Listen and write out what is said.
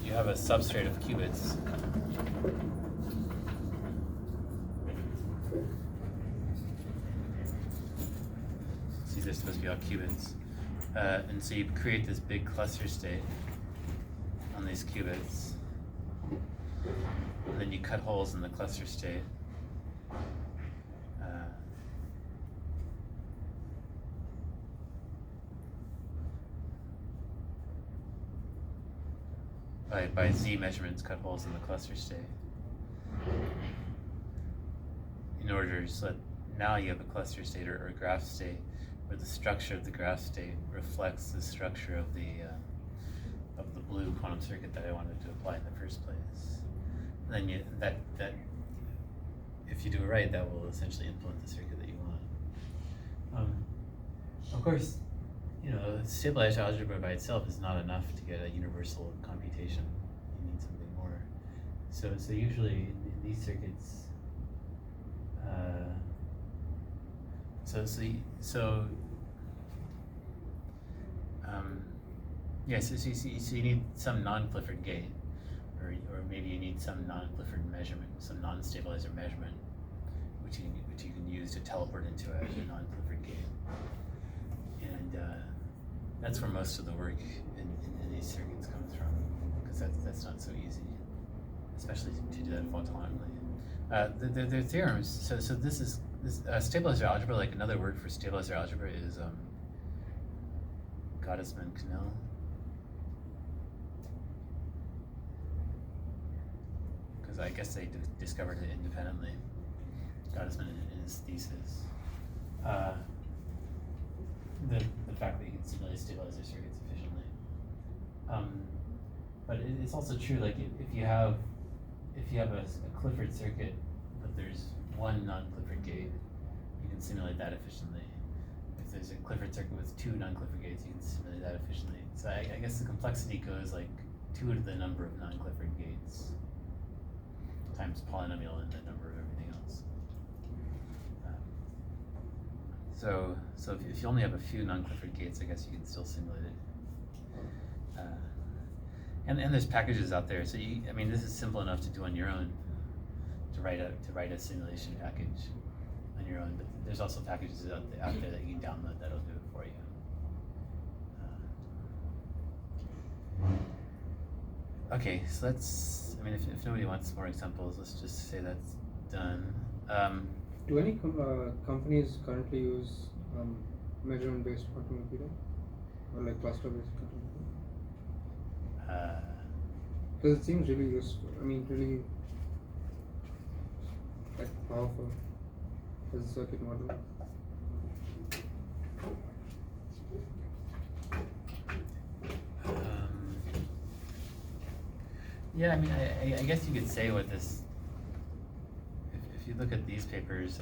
you have a substrate of qubits. See, they're supposed to be all qubits. And so you create this big cluster state on these qubits. And then you cut holes in the cluster state. By Z measurements, cut holes in the cluster state. In order so that now you have a cluster state or a graph state where the structure of the graph state reflects the structure of the blue quantum circuit that I wanted to apply in the first place. And then that if you do it right, that will essentially implement the circuit that you want. Of course, stabilized algebra by itself is not enough to get a universal computation. You need something more. So usually in these circuits, so you need some non-Clifford gate, or maybe you need some non-Clifford measurement, some non-stabilizer measurement, which you can use to teleport into a non-Clifford gate. And that's where most of the work in these circuits comes from, because that's not so easy, especially to do that photonically. The theorems. So this is stabilizer algebra. Like another word for stabilizer algebra is Gottesman-Knell. Because I guess they discovered it independently. Gottesman in his thesis. The fact that you can simulate stabilizer circuits efficiently. But it's also true, like if you have a Clifford circuit, but there's one non-Clifford gate, you can simulate that efficiently. If there's a Clifford circuit with two non-Clifford gates, you can simulate that efficiently. So I guess the complexity goes like 2 to the number of non-Clifford gates times polynomial and the number of everything else. So if you only have a few non-Clifford gates, I guess you can still simulate it. And there's packages out there. So this is simple enough to do on your own, to write a simulation package on your own. But there's also packages out there that you can download that'll do it for you. Okay, so let's. If nobody wants more examples, let's just say that's done. Do any companies currently use measurement-based quantum computing, or like cluster-based quantum computing? Because it seems really useful. Really powerful as a circuit model. I guess you could say what this. If you look at these papers.